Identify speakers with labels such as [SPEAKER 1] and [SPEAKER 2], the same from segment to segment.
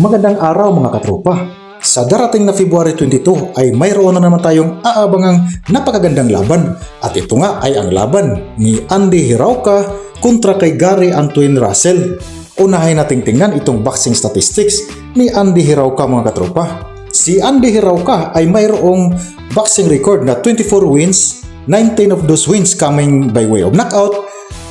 [SPEAKER 1] Magandang araw mga katropa. Sa darating na February 22 ay mayroon na naman tayong aabangang napakagandang laban. At ito nga ay ang laban ni Andy Hirauka kontra kay Gary Antoine Russell. Unahin nating tingnan itong boxing statistics ni Andy Hirauka mga katropa. Si Andy Hirauka ay mayroong boxing record na 24 wins, 19 of those wins coming by way of knockout,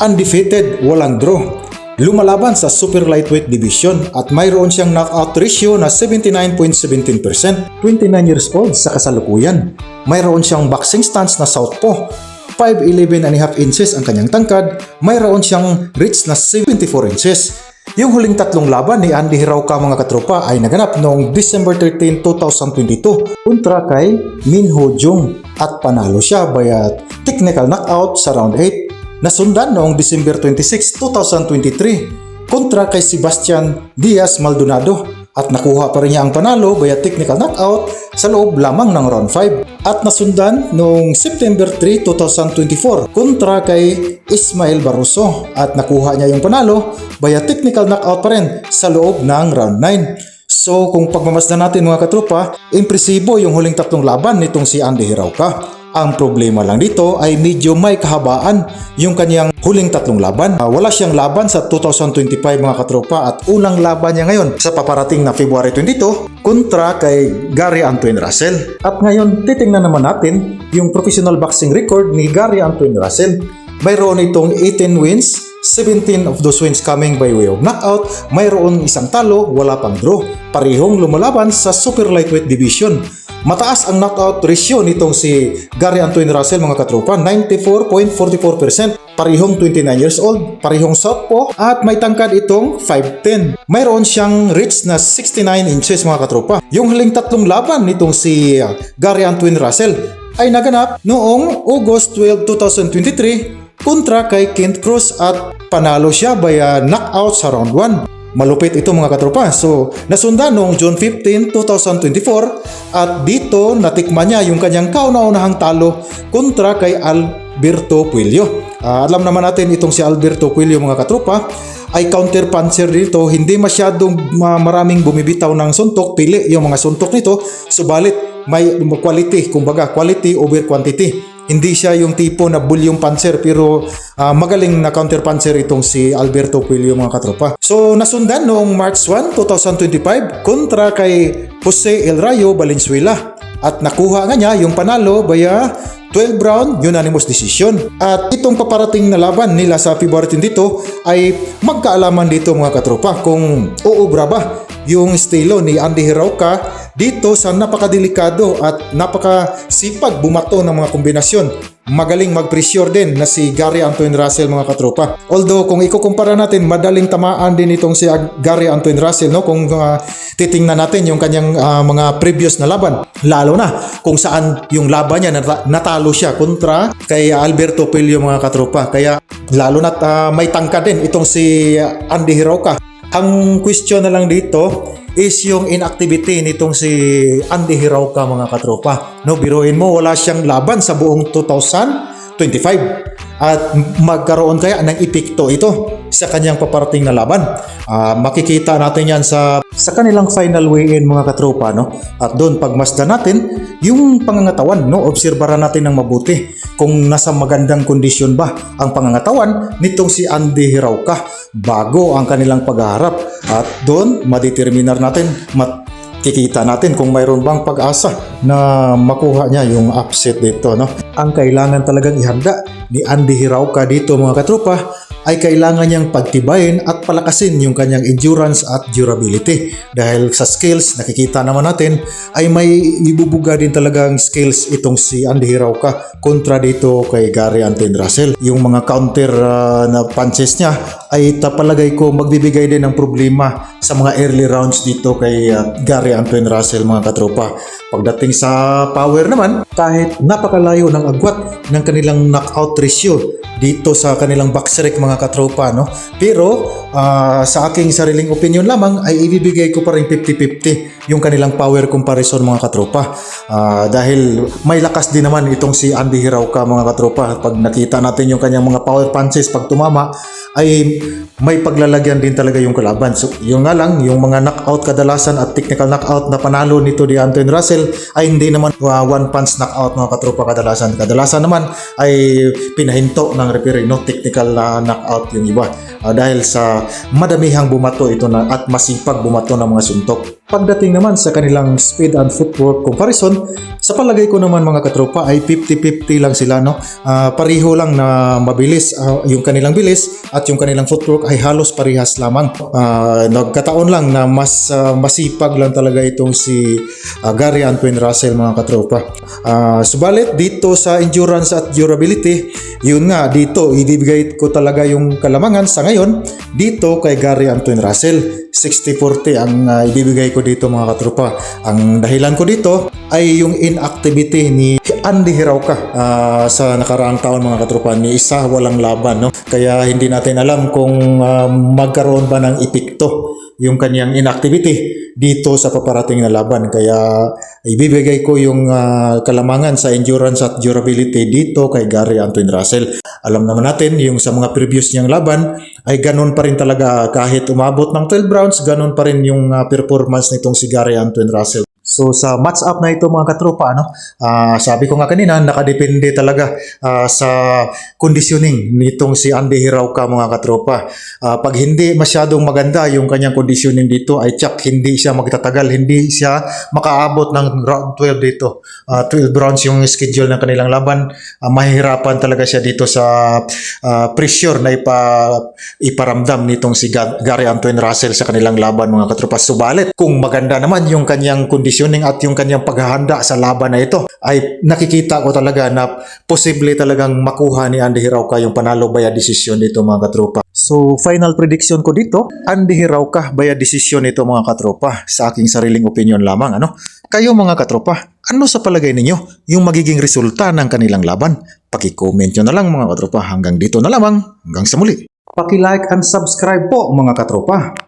[SPEAKER 1] undefeated, walang draw. Lumalaban sa super lightweight division at mayroon siyang knockout ratio na 79.17%. 29 years old sa kasalukuyan. Mayroon siyang boxing stance na southpaw. 5'11.5 inches ang kanyang tangkad. Mayroon siyang reach na 74 inches. Yung huling tatlong laban ni Andy Hirauka mga katropa ay naganap noong December 13, 2022 kontra kay Min Ho Jung at panalo siya via technical knockout sa round 8. Nasundan noong December 26, 2023 kontra kay Sebastian Diaz Maldonado at nakuha pa rin niya ang panalo via technical knockout sa loob lamang ng round 5. At nasundan noong September 3, 2024 kontra kay Ismael Barroso at nakuha niya yung panalo via technical knockout pa rin sa loob ng round 9. So kung pagmamasdan natin mga katropa, impresibo yung huling tatlong laban nitong si Andy Hirauka. Ang problema lang dito ay medyo may kahabaan yung kanyang huling tatlong laban. Wala siyang laban sa 2025 mga katropa at unang laban niya ngayon sa paparating na February 22 kontra kay Gary Antoine Russell. At ngayon titingnan naman natin yung professional boxing record ni Gary Antoine Russell. Mayroon itong 18 wins, 17 of those wins coming by way of knockout. Mayroon isang talo, wala pang draw. Parehong lumalaban sa super lightweight division. Mataas ang knockout ratio nitong si Gary Antoine Russell mga katropa, 94.44%. Parehong 29 years old, parehong southpaw at may tangkad itong 5'10". Mayroon siyang reach na 69 inches mga katropa. Yung huling tatlong laban nitong si Gary Antoine Russell ay naganap noong August 12, 2023 kontra kay Kent Cruz at panalo siya via knockout sa round 1. Malupit ito mga katropa. So, nasundan noong June 15, 2024 at dito natikman niya yung kanyang kauna-unahang talo kontra kay Alberto Puello. Alam naman natin itong si Alberto Puello mga katropa ay counter puncher dito. Hindi masyadong maraming bumibitaw ng suntok. Pili yung mga suntok nito. Subalit may quality, kumbaga quality over quantity. Hindi siya yung tipo na bulyong puncher pero magaling na counter puncher itong si Alberto Puello mga katropa. So nasundan noong March 1, 2025 kontra kay Jose El Rayo Valenzuela at nakuha nga niya yung panalo via 12 round unanimous decision. At itong paparating na laban nila sa February dito ay magkaalaman dito mga katropa kung uubra ba yung estilo ni Andy Hirauka dito sa napakadelikado at napakasipag bumato ng mga kombinasyon. Magaling mag-pressure din na si Gary Antoine Russell mga katropa. Although kung ikukumpara natin, madaling tamaan din itong si Gary Antoine Russell no? Kung titingnan natin yung kanyang mga previous na laban. Lalo na kung saan yung laban niya natalo siya kontra kay Alberto Puello mga katropa. Kaya lalo na may tangkad din itong si Andy Hirauka. Ang question na lang dito is yung inactivity nitong si Andy Hirauka mga katropa. No, biruin mo wala siyang laban sa buong 2025. At magkaroon kaya ng epekto ito sa kanyang paparating na laban. Makikita natin yan sa kanilang final weigh-in mga katropa. No? At doon pagmasdan natin yung pangangatawan. No? Obserbaran natin ng mabuti kung nasa magandang kondisyon ba ang pangangatawan nitong si Andy Hirauka bago ang kanilang paghaharap. At doon madeterminar natin, kikita natin kung mayroon bang pag-asa na makuha niya yung upset dito. No? Ang kailangan talagang ihanda ni Andy Hirauka dito mga katropa ay kailangan niyang pagtibayin at palakasin yung kanyang endurance at durability. Dahil sa skills, nakikita naman natin, ay may ibubuga din talagang skills itong si Andy Hirauka kontra dito kay Gary Antoine Russell. Yung mga counter na punches niya ay tapalagay ko magbibigay din ng problema sa mga early rounds dito kay Gary Antoine Russell mga katropa. Pagdating sa power naman, kahit napakalayo ng agwat ng kanilang knockout Patricio dito sa kanilang boxrec mga katropa, no? Pero sa aking sariling opinion lamang ay ibibigay ko pa rin 50-50 yung kanilang power comparison mga katropa. Dahil may lakas din naman itong si Andy Hirauka mga katropa. Pag nakita natin yung kanyang mga power punches pag tumama ay may paglalagyan din talaga yung kalaban. So yung nga lang, yung mga knockout kadalasan at technical knockout na panalo nito ni Anthony Russell ay hindi naman one punch knockout mga katropa kadalasan. Kadalasan naman ay pinahinto ng referee, no? Technical knockout yung iba. Dahil sa madamihang bumato ito na at masipag bumato ng mga suntok. Pagdating naman sa kanilang speed and footwork comparison, sa palagay ko naman mga katropa ay 50-50 lang sila, no? Pareho lang na mabilis yung kanilang bilis at yung kanilang footwork ay halos parehas lamang. Nagkataon lang na mas masipag lang talaga itong si Gary Anthony Russell mga katropa. Subalit dito sa endurance at durability, yun nga dito ibibigay ko talaga yung kalamangan sa ngayon dito kay Gary Anthony Russell. 60-40 ang ibibigay ko dito mga katropa. Ang dahilan ko dito ay yung inactivity ni Andy Hirauka sa nakaraang taon mga katropa. Ni isa walang laban, no? Kaya hindi natin alam kung magkaroon ba ng epekto yung kanyang inactivity dito sa paparating na laban. Kaya ibibigay ko yung kalamangan sa endurance at durability dito kay Gary Anthony Russell. Alam naman natin yung sa mga previous niyang laban ay ganun pa rin talaga, kahit umabot ng 12 rounds, ganun pa rin yung performance nitong si Gary Anthony Russell. So sa match up na ito mga katropa, sabi ko nga kanina, nakadepende talaga sa conditioning nitong si Andy Hirauka mga katropa. Pag hindi masyadong maganda yung kanyang conditioning dito ay tsak hindi siya magtatagal, hindi siya makaabot ng round 12 dito. 12 rounds yung schedule ng kanilang laban. Mahihirapan talaga siya dito sa pressure na iparamdam nitong si Gary Anthony Russell sa kanilang laban mga katropa. Subalit kung maganda naman yung kanyang conditioning at yung kanyang paghahanda sa laban na ito, ay nakikita ko talaga na posible talagang makuha ni Andy Hirauka yung panalo via decision dito mga katropa. So final prediction ko dito, Andy Hirauka via decision ito mga katropa, sa aking sariling opinion lamang. Kayo mga katropa, ano sa palagay ninyo yung magiging resulta ng kanilang laban? Paki-comment nyo na lang mga katropa. Hanggang dito na lamang, hanggang sa muli. Paki-like and subscribe po mga katropa.